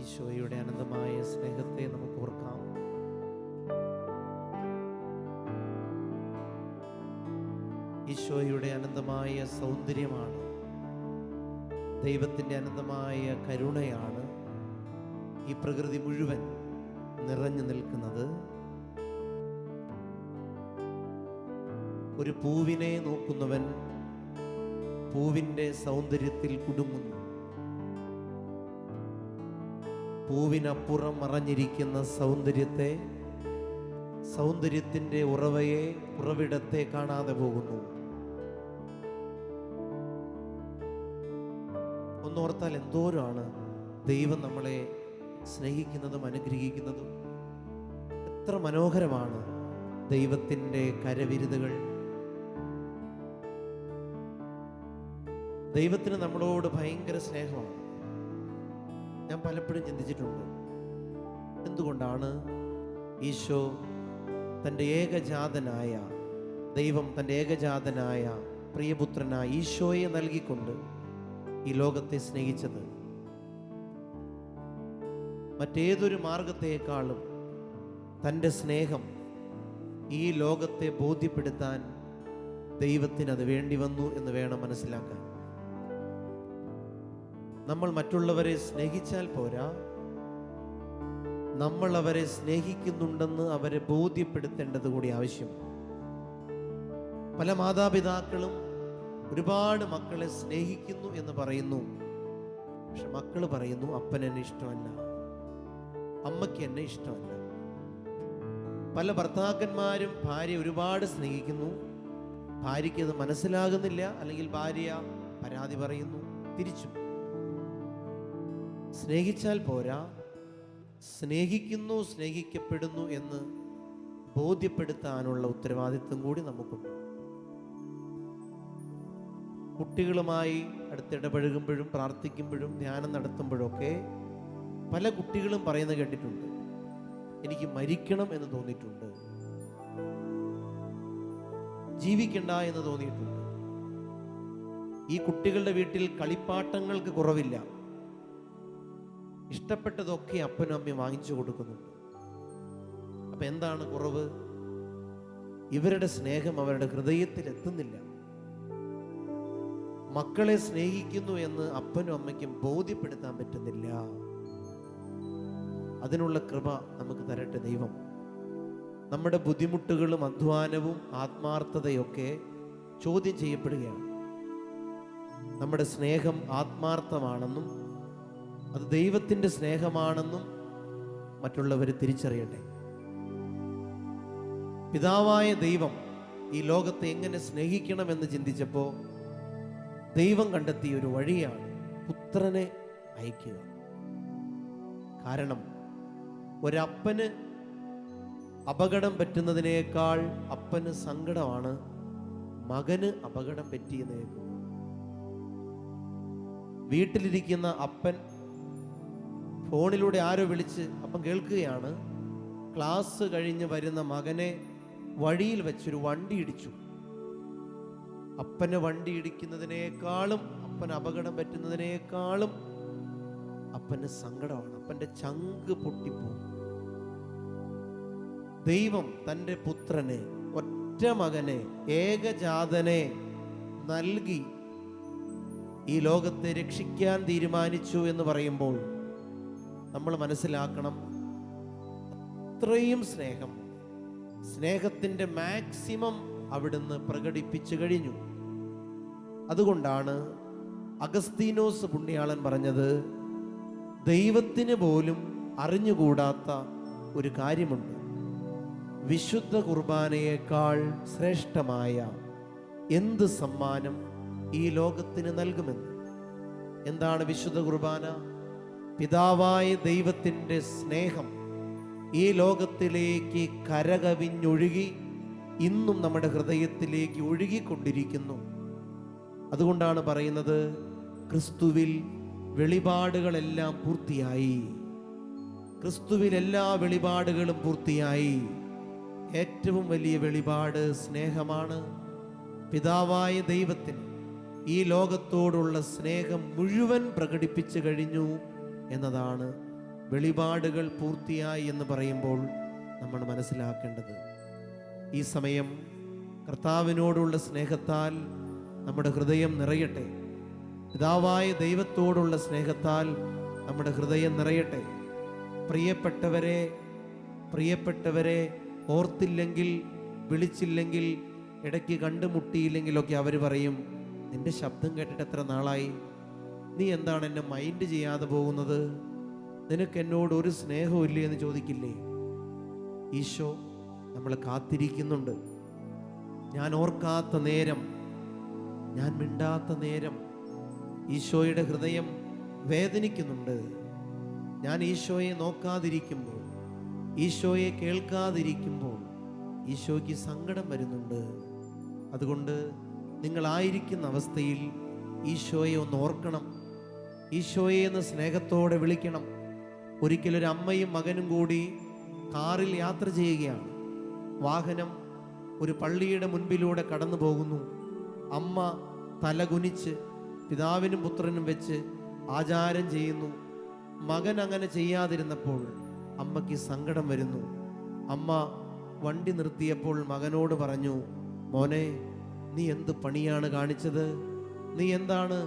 ഈശോയുടെ അനന്തമായ സ്നേഹത്തെ നമുക്ക് ഓർക്കാം. ഈശോയുടെ അനന്തമായ സൗന്ദര്യമാണ്, ദൈവത്തിൻ്റെ അനന്തമായ കരുണയാണ് ഈ പ്രകൃതി മുഴുവൻ നിറഞ്ഞു നിൽക്കുന്നത്. ഒരു പൂവിനെ നോക്കുന്നവൻ പൂവിൻ്റെ സൗന്ദര്യത്തിൽ കുടുങ്ങുന്നു. പൂവിനപ്പുറം മറഞ്ഞിരിക്കുന്ന സൗന്ദര്യത്തിൻ്റെ ഉറവിടത്തെ കാണാതെ പോകുന്നു. ഒന്നോർത്താൽ എന്തോരാണ് ദൈവം നമ്മളെ സ്നേഹിക്കുന്നതും അനുഗ്രഹിക്കുന്നതും. എത്ര മനോഹരമാണ് ദൈവത്തിൻ്റെ കരവിരുതുകൾ. ദൈവത്തിന് നമ്മളോട് ഭയങ്കര സ്നേഹമാണ്. ഞാൻ പലപ്പോഴും ചിന്തിച്ചിട്ടുണ്ട്, എന്തുകൊണ്ടാണ് ഈശോ തൻ്റെ ഏകജാതനായ ദൈവം തൻ്റെ ഏകജാതനായ പ്രിയപുത്രനായ ഈശോയെ നൽകിക്കൊണ്ട് ഈ ലോകത്തെ സ്നേഹിച്ചത്. മറ്റേതൊരു മാർഗത്തെക്കാളും തൻ്റെ സ്നേഹം ഈ ലോകത്തെ ബോധ്യപ്പെടുത്താൻ ദൈവത്തിന് അത് വേണ്ടി വന്നു എന്ന് വേണം മനസ്സിലാക്കാൻ. നമ്മൾ മറ്റുള്ളവരെ സ്നേഹിച്ചാൽ പോരാ, നമ്മൾ അവരെ സ്നേഹിക്കുന്നുണ്ടെന്ന് അവരെ ബോധ്യപ്പെടുത്തേണ്ടത് കൂടി ആവശ്യം. പല മാതാപിതാക്കളും ഒരുപാട് മക്കളെ സ്നേഹിക്കുന്നു എന്ന് പറയുന്നു. പക്ഷെ മക്കൾ പറയുന്നു, അപ്പൻ എന്നെ ഇഷ്ടമല്ല, അമ്മയ്ക്ക് എന്നെ ഇഷ്ടമല്ല. പല ഭർത്താക്കന്മാരും ഭാര്യ ഒരുപാട് സ്നേഹിക്കുന്നു, ഭാര്യയ്ക്ക് അത് മനസ്സിലാകുന്നില്ല, അല്ലെങ്കിൽ ഭാര്യ പരാതി പറയുന്നു. തിരിച്ചു സ്നേഹിച്ചാൽ പോരാ, സ്നേഹിക്കുന്നു, സ്നേഹിക്കപ്പെടുന്നു എന്ന് ബോധ്യപ്പെടുത്താനുള്ള ഉത്തരവാദിത്വം കൂടി നമുക്കുണ്ട്. കുട്ടികളുമായി അടുത്തിടപഴകുമ്പോഴും പ്രാർത്ഥിക്കുമ്പോഴും ധ്യാനം നടത്തുമ്പോഴൊക്കെ പല കുട്ടികളും പറയുന്നത് കേട്ടിട്ടുണ്ട്, എനിക്ക് മരിക്കണം എന്ന് തോന്നിയിട്ടുണ്ട്, ജീവിക്കണ്ട എന്ന് തോന്നിയിട്ടുണ്ട്. ഈ കുട്ടികളുടെ വീട്ടിൽ കളിപ്പാട്ടങ്ങൾക്ക് കുറവില്ല. ഇഷ്ടപ്പെട്ടതൊക്കെ അപ്പനും അമ്മയും വാങ്ങിച്ചു കൊടുക്കുന്നുണ്ട്. അപ്പൊ എന്താണ് കുറവ്? ഇവരുടെ സ്നേഹം അവരുടെ ഹൃദയത്തിൽ എത്തുന്നില്ല. മക്കളെ സ്നേഹിക്കുന്നു എന്ന് അപ്പനും അമ്മയ്ക്കും ബോധ്യപ്പെടുത്താൻ പറ്റുന്നില്ല. അതിനുള്ള കൃപ നമുക്ക് തരട്ടെ ദൈവം. നമ്മുടെ ബുദ്ധിമുട്ടുകളും അധ്വാനവും ആത്മാർത്ഥതയൊക്കെ ചോദ്യം ചെയ്യപ്പെടുകയാണ്. നമ്മുടെ സ്നേഹം ആത്മാർത്ഥമാണെന്നും അത് ദൈവത്തിൻ്റെ സ്നേഹമാണെന്നും മറ്റുള്ളവർ തിരിച്ചറിയട്ടെ. പിതാവായ ദൈവം ഈ ലോകത്തെ എങ്ങനെ സ്നേഹിക്കണമെന്ന് ചിന്തിച്ചപ്പോൾ ദൈവം കണ്ടെത്തിയ ഒരു വഴിയാണ് പുത്രനെ അയക്കുക. കാരണം ഒരപ്പന് അപകടം പറ്റുന്നതിനേക്കാൾ അപ്പന് സങ്കടമാണ് മകന് അപകടം പറ്റിയെന്ന് കേൾക്കും. വീട്ടിലിരിക്കുന്ന അപ്പൻ ഫോണിലൂടെ ആരോ വിളിച്ച് അപ്പം കേൾക്കുകയാണ്, ക്ലാസ് കഴിഞ്ഞ് വരുന്ന മകനെ വഴിയിൽ വെച്ചൊരു വണ്ടി ഇടിച്ചു. അപ്പന് വണ്ടി ഇടിക്കുന്നതിനേക്കാളും അപ്പന് അപകടം പറ്റുന്നതിനേക്കാളും അപ്പന് സങ്കടമാണ്. അപ്പൻ്റെ ചങ്ക് പൊട്ടിപ്പോകും. ദൈവം തൻ്റെ പുത്രനെ, ഒറ്റ മകനെ, ഏകജാതനെ നൽകി ഈ ലോകത്തെ രക്ഷിക്കാൻ തീരുമാനിച്ചു എന്ന് പറയുമ്പോൾ നമ്മൾ മനസ്സിലാക്കണം, അത്രയും സ്നേഹത്തിൻ്റെ മാക്സിമം അവിടുന്ന് പ്രകടിപ്പിച്ചു കഴിഞ്ഞു. അതുകൊണ്ടാണ് അഗസ്തീനോസ് പുണ്യാളൻ പറഞ്ഞത്, ദൈവത്തിന് പോലും അറിഞ്ഞുകൂടാത്ത ഒരു കാര്യമുണ്ട്, വിശുദ്ധ കുർബാനയേക്കാൾ ശ്രേഷ്ഠമായ എന്ത് സമ്മാനം ഈ ലോകത്തിന് നൽകുമെന്ന്. എന്താണ് വിശുദ്ധ കുർബാന? പിതാവായ ദൈവത്തിൻ്റെ സ്നേഹം ഈ ലോകത്തിലേക്ക് കരകവിഞ്ഞൊഴുകി ഇന്നും നമ്മുടെ ഹൃദയത്തിലേക്ക് ഒഴുകിക്കൊണ്ടിരിക്കുന്നു. അതുകൊണ്ടാണ് പറയുന്നത്, ക്രിസ്തുവിൽ വെളിപാടുകളെല്ലാം പൂർത്തിയായി. ക്രിസ്തുവിൽ എല്ലാ വെളിപാടുകളും പൂർത്തിയായി. ഏറ്റവും വലിയ വെളിപാട് സ്നേഹമാണ്. പിതാവായ ദൈവത്തിന് ഈ ലോകത്തോടുള്ള സ്നേഹം മുഴുവൻ പ്രകടിപ്പിച്ചു കഴിഞ്ഞു എന്നതാണ് വെളിപാടുകൾ പൂർത്തിയായി എന്ന് പറയുമ്പോൾ നമ്മൾ മനസ്സിലാക്കേണ്ടത്, ഈ സമയം കർത്താവിനോടുള്ള സ്നേഹത്താൽ നമ്മുടെ ഹൃദയം നിറയട്ടെ. പിതാവായ ദൈവത്തോടുള്ള സ്നേഹത്താൽ നമ്മുടെ ഹൃദയം നിറയട്ടെ. പ്രിയപ്പെട്ടവരെ ഓർത്തില്ലെങ്കിൽ, വിളിച്ചില്ലെങ്കിൽ, ഇടയ്ക്ക് കണ്ടുമുട്ടിയില്ലെങ്കിലൊക്കെ അവർ പറയും, നിന്റെ ശബ്ദം കേട്ടിട്ട് എത്ര നാളായി, നീ എന്താണ് എന്നെ മൈൻഡ് ചെയ്യാതെ പോകുന്നത്, നിനക്ക് എന്നോട് ഒരു സ്നേഹവും ഇല്ലേ എന്ന് ചോദിക്കില്ലേ? ഈശോ നമ്മളെ കാത്തിരിക്കുന്നുണ്ട്. ഞാൻ ഓർക്കാത്ത നേരം, ഞാൻ മിണ്ടാത്ത നേരം ഈശോയുടെ ഹൃദയം വേദനിക്കുന്നുണ്ട്. ഞാൻ ഈശോയെ നോക്കാതിരിക്കുമ്പോൾ, ഈശോയെ കേൾക്കാതിരിക്കുമ്പോൾ ഈശോയ്ക്ക് സങ്കടം വരുന്നുണ്ട്. അതുകൊണ്ട് നിങ്ങളായിരിക്കുന്ന അവസ്ഥയിൽ ഈശോയെ ഒന്ന് ഓർക്കണം. ഈശോയെ എന്ന് സ്നേഹത്തോടെ വിളിക്കണം. ഒരിക്കലൊരു അമ്മയും മകനും കൂടി കാറിൽ യാത്ര ചെയ്യുകയാണ്. വാഹനം ഒരു പള്ളിയുടെ മുൻപിലൂടെ കടന്നു പോകുന്നു. അമ്മ തലകുനിച്ച് പിതാവിനും പുത്രനും വെച്ച് ആചാരം ചെയ്യുന്നു. മകൻ അങ്ങനെ ചെയ്യാതിരുന്നപ്പോൾ അമ്മയ്ക്ക് സങ്കടം വരുന്നു. അമ്മ വണ്ടി നിർത്തിയപ്പോൾ മകനോട് പറഞ്ഞു, മോനെ, നീ എന്ത് പണിയാണ് കാണിച്ചത്? നീ എന്താണ്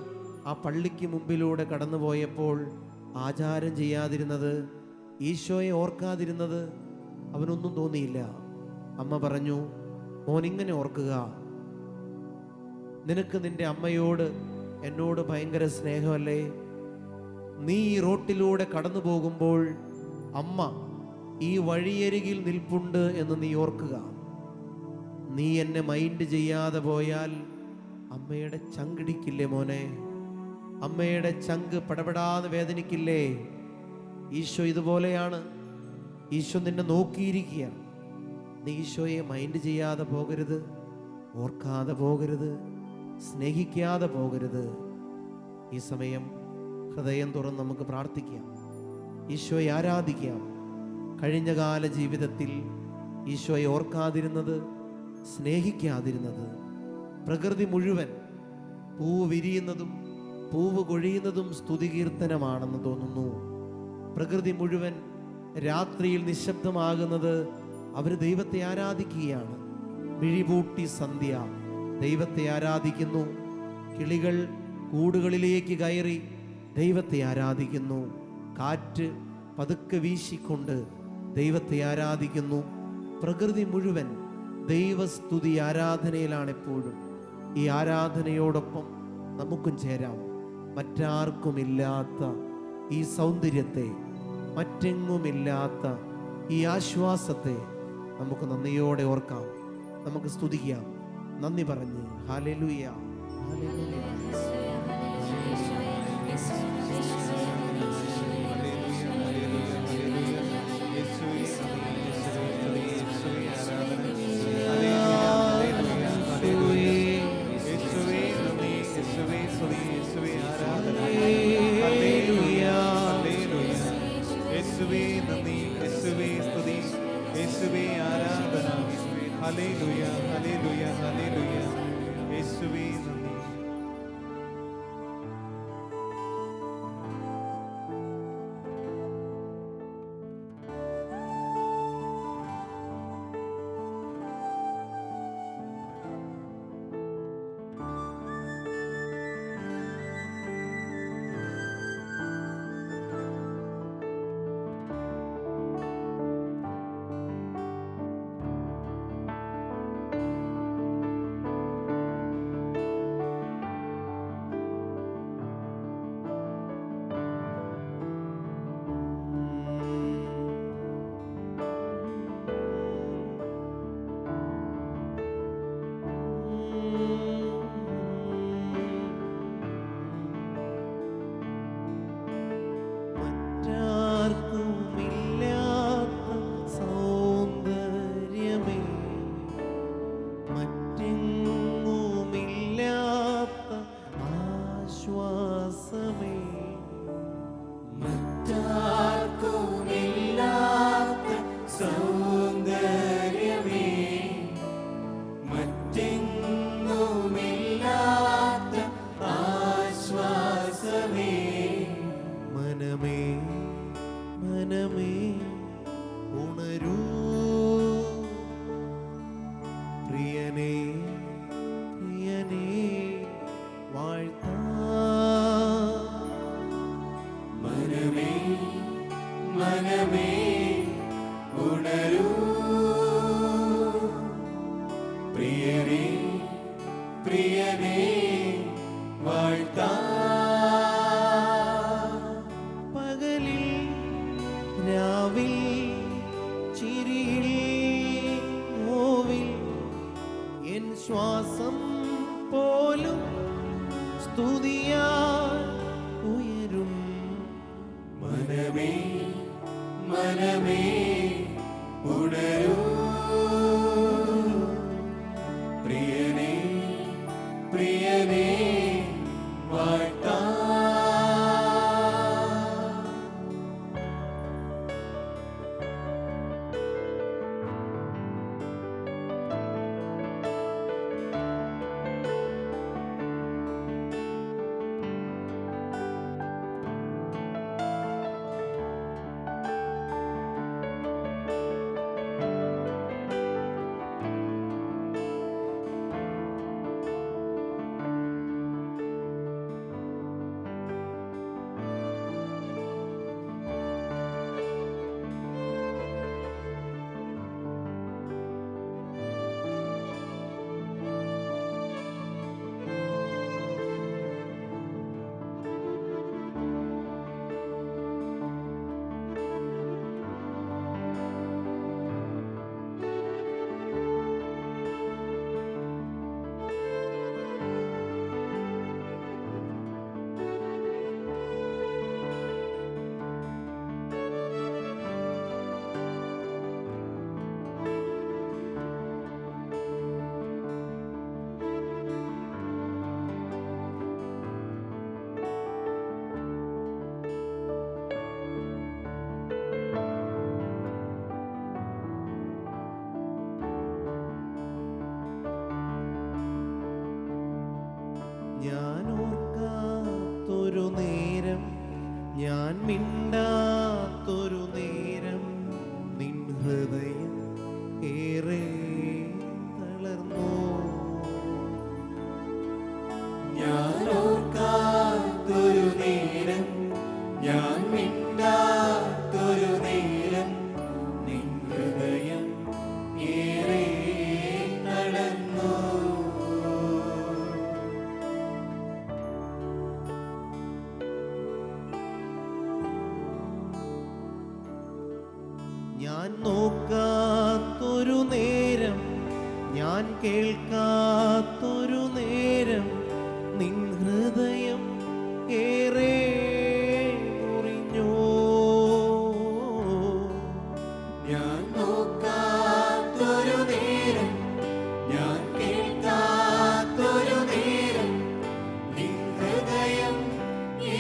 ആ പള്ളിക്ക് മുമ്പിലൂടെ കടന്നു പോയപ്പോൾ ആചാരം ചെയ്യാതിരുന്നത്, ഈശോയെ ഓർക്കാതിരുന്നത്? അവനൊന്നും തോന്നിയില്ല. അമ്മ പറഞ്ഞു, മോനിങ്ങനെ ഓർക്കുക, നിനക്ക് നിന്റെ അമ്മയോട് എന്നോട് ഭയങ്കര സ്നേഹമല്ലേ? നീ ഈ റോട്ടിലൂടെ കടന്നു പോകുമ്പോൾ അമ്മ ഈ വഴിയരികിൽ നിൽപ്പുണ്ട് എന്ന് നീ ഓർക്കുക. നീ എന്നെ മൈൻഡ് ചെയ്യാതെ പോയാൽ അമ്മയുടെ ചങ്കിടിക്കില്ലേ മോനെ? അമ്മയുടെ ചങ്ക് പടപടാന്ന് വേദനിക്കില്ലേ? ഈശോ ഇതുപോലെയാണ്. ഈശോ നിന്നെ നോക്കിയിരിക്കുകയാണ്. നീ ഈശോയെ മൈൻഡ് ചെയ്യാതെ പോകരുത്, ഓർക്കാതെ പോകരുത്, സ്നേഹിക്കാതെ പോകരുത്. ഈ സമയം ഹൃദയം തുറന്ന് നമുക്ക് പ്രാർത്ഥിക്കാം, ഈശോയെ ആരാധിക്കാം. കഴിഞ്ഞകാല ജീവിതത്തിൽ ഈശോയെ ഓർക്കാതിരുന്നത്, സ്നേഹിക്കാതിരുന്നത്, പ്രകൃതി മുഴുവൻ പൂവ് വിരിയുന്നതും പൂവ് കൊഴിയുന്നതും സ്തുതികീർത്തനമാണെന്ന് തോന്നുന്നു. പ്രകൃതി മുഴുവൻ രാത്രിയിൽ നിശബ്ദമാകുന്നത് അവർ ദൈവത്തെ ആരാധിക്കുകയാണ്. മിഴിപൂട്ടി സന്ധ്യ ദൈവത്തെ ആരാധിക്കുന്നു. കിളികൾ കൂടുകളിലേക്ക് കയറി ദൈവത്തെ ആരാധിക്കുന്നു. കാറ്റ് പതുക്കെ വീശിക്കൊണ്ട് ദൈവത്തെ ആരാധിക്കുന്നു. പ്രകൃതി മുഴുവൻ ദൈവസ്തുതി ആരാധനയിലാണ് എപ്പോഴും. ഈ ആരാധനയോടൊപ്പം നമുക്കും ചേരാം. മറ്റാർക്കുമില്ലാത്ത ഈ സൗന്ദര്യത്തെ, മറ്റെങ്ങുമില്ലാത്ത ഈ ആശ്വാസത്തെ നമുക്ക് നന്ദിയോടെ ഓർക്കാം. നമുക്ക് സ്തുതിക്കാം, നന്ദി പറഞ്ഞ്. Hallelujah, hallelujah. Hallelujah, hallelujah, hallelujah. യേശുവേ നന്ദി. മനമേ ഉണരൂ, പ്രിയനേ പ്രിയനേ വാഴ്ത്താം. പകലിൽ രാവിൽ ചിരിയിൽ നോവിൽ എൻ ശ്വാസം പോലും സ്തുതിയാൽ ഉയരും. മനമേ മനമേ ഉണരൂ, പ്രിയനേ പ്രിയനേ വാഴ്ത്താം. ഞാൻ ഓർക്കാത്തൊരു നേരം, ഞാൻ മിണ്ടാത്തൊരു നേരം, നിൻ ഹൃദയം ഏറെ തളർന്നു. ഞാൻ ഓർക്കാത്തൊരു നേരം, ഞാൻ മിണ്ടാത്തൊരു നേരം, നിൻ ഹൃദയം ഏറെ തളർന്നു. ഞാൻ നോക്കാത്തൊരു നേരം, ഞാൻ കേൾക്കാത്തൊരു നേരം, നിൻ ഹൃദയം ഏറെ മുറിഞ്ഞു. ഞാൻ നോക്കാത്തൊരു നേരം, ഞാൻ കേൾക്കാത്തൊരു നേരം, നിൻ ഹൃദയം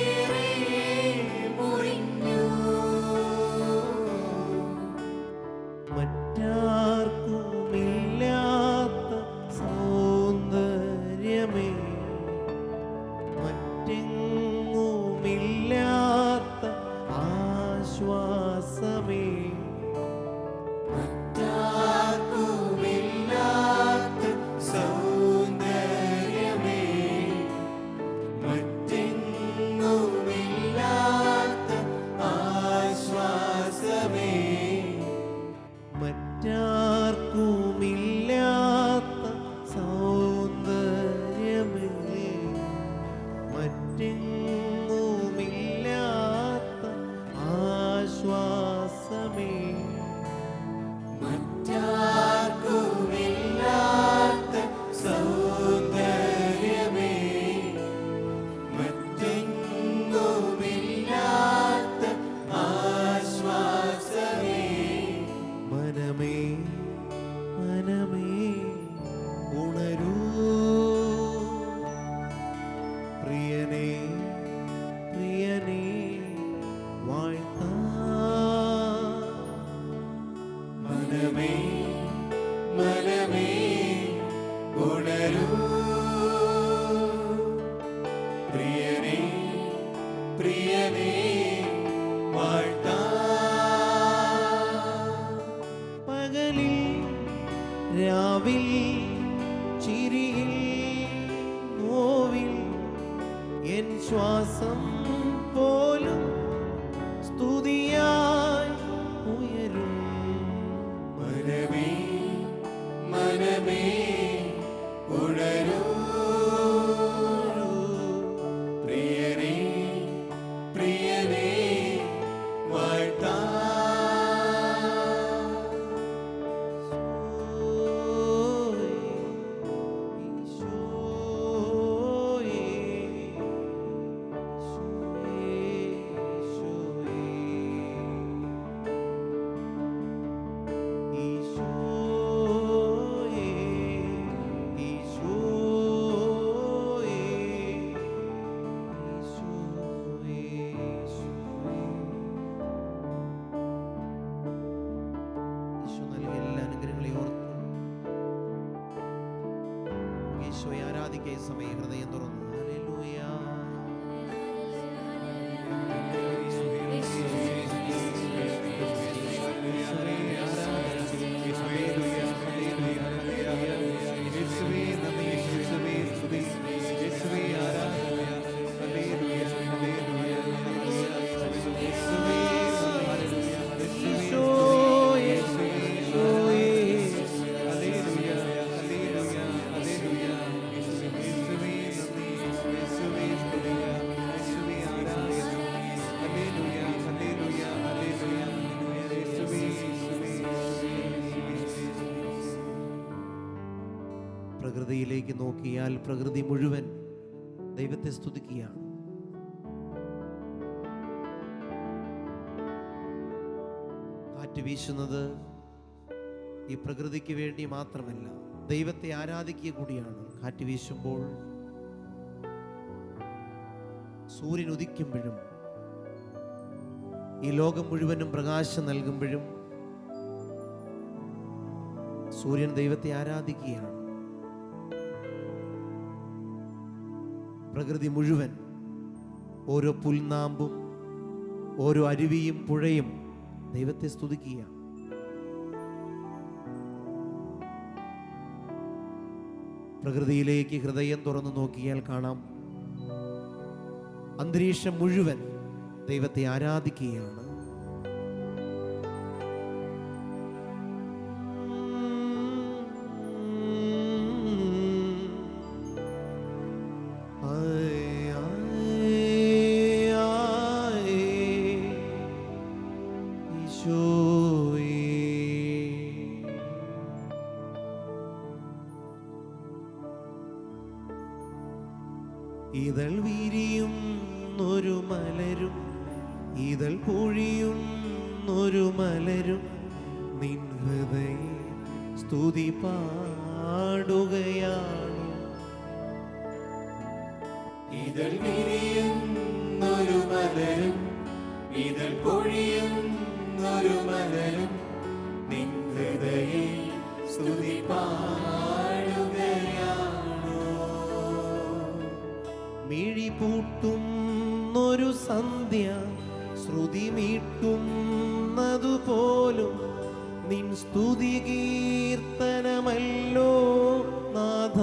ഏറെ മുറിഞ്ഞു. മറ്റാർക്കുമില്ലാത്ത സൗന്ദര്യമേ, മറ്റെങ്ങുമില്ലാത്ത ആശ്വാസമേ, മറ്റാർക്കുമില്ലാത്ത സൗന്ദര്യമേ, മറ്റെങ്ങുമില്ലാത്ത ആശ്വാസമേ, മറ്റാർക്കുമില്ലാത്ത സൗന്ദര്യമേ, മറ്റെങ്ങുമില്ലാത്ത ആശ്വാസമേ, മറ്റാർക്കുമില്ലാത്ത സൗന്ദര്യമേ, മറ്റെങ്ങുമില്ലാത്ത ആശ്വാസമേ. മനമേ മനമേ ഉണരൂ, പ്രിയനേ പ്രിയനേ വാഴ്ത്താം. മനമേ മനമേ ഉണരൂ, പ്രിയനേ പ്രിയനേ വാഴ്ത്താം. പകലിൽ രാവിൽ ചിരിയിൽ നോവിൽ എൻ ശ്വാസം പോലും സ്തുതിയാ ആരാധനയ്ക്ക് ഈ സമയം ഹൃദയം തുറന്നു. ഹല്ലേലൂയ. പ്രകൃതിയിലേക്ക് നോക്കിയാൽ പ്രകൃതി മുഴുവൻ ദൈവത്തെ സ്തുതിക്കുകയാണ്. കാറ്റ് വീശുന്നത് ഈ പ്രകൃതിക്ക് വേണ്ടി മാത്രമല്ല, ദൈവത്തെ ആരാധിക്കുക കൂടിയാണ്. കാറ്റ് വീശുമ്പോൾ, സൂര്യൻ ഉദിക്കുമ്പോഴും, ഈ ലോകം മുഴുവനും പ്രകാശം നൽകുമ്പോഴും സൂര്യൻ ദൈവത്തെ ആരാധിക്കുകയാണ്. പ്രകൃതി മുഴുവൻ, ഓരോ പുൽനാമ്പും ഓരോ അരുവിയും പുഴയും ദൈവത്തെ സ്തുതിക്കുക. പ്രകൃതിയിലേക്ക് ഹൃദയം തുറന്നു നോക്കിയാൽ കാണാം, അന്തരീക്ഷം മുഴുവൻ ദൈവത്തെ ആരാധിക്കുകയാണ്. ഇതൾ വിരിയുന്നൊരു മലരും ഇതൾ പൊഴിയുന്നൊരു മലരും നിൻ ഹൃദയ സ്തുതി പാടുകയാണ്. ഇതൾ വിരിയുന്നൊരു മലരും ഇതൾ പൊഴിയുന്നൊരു മലരും നിൻ ഹൃദയ സ്തുതി പാടുകയാണോ. മിഴി പൂട്ടുന്നൊരു സന്ധ്യ ശ്രുതി മീട്ടുന്നതുപോലും നിൻ സ്തുതി കീർത്തനമല്ലോ നാഥ.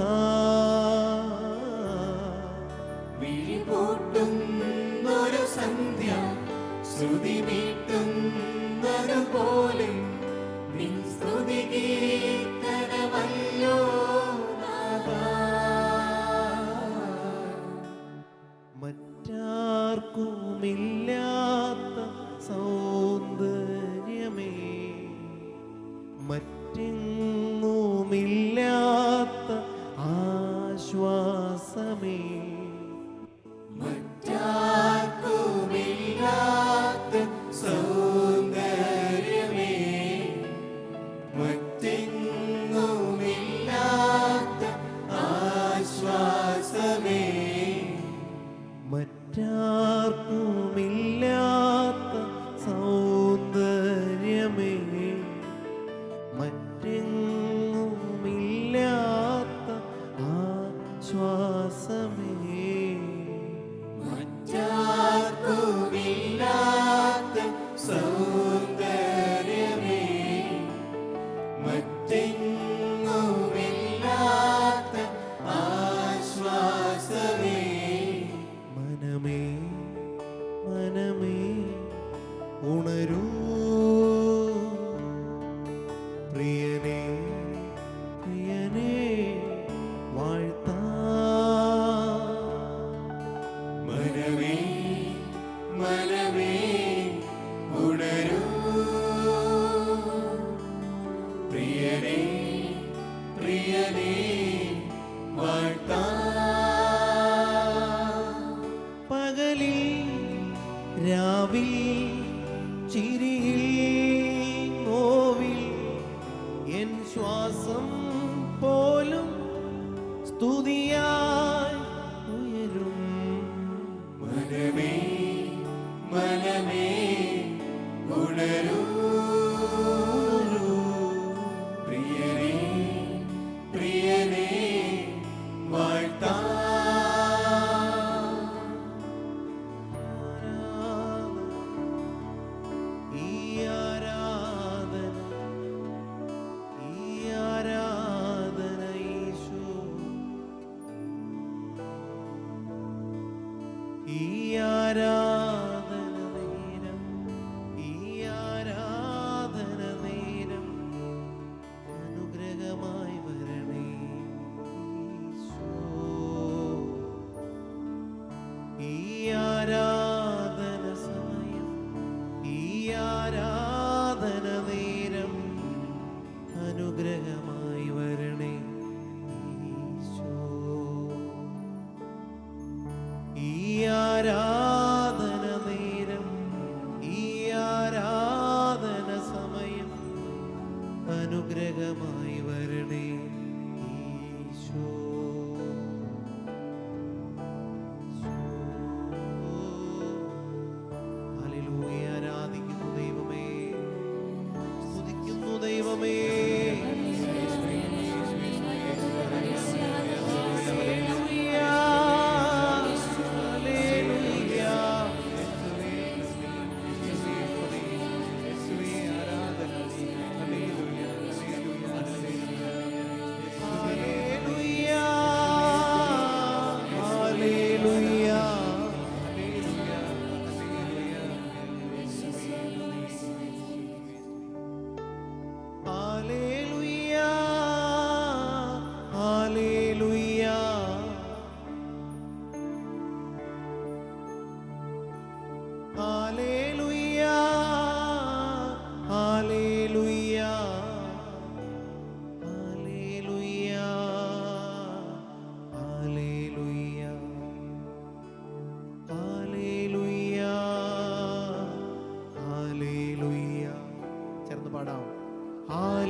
വിഴിപൂട്ടുന്നൊരു സന്ധ്യ ശ്രുതി മീട്ടുന്നതുപോലെ നിൻ സ്തുതി കീർത്തനമല്ലോ നാഥ. മറ്റാർക്കുമില്ലാത്ത സൗന്ദര്യമേ, മറ്റെങ്ങുമില്ലാത്ത ആശ്വാസമേ, മറ്റാർക്കുമില്ലാത്ത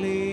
ഹല്ലേലൂയ.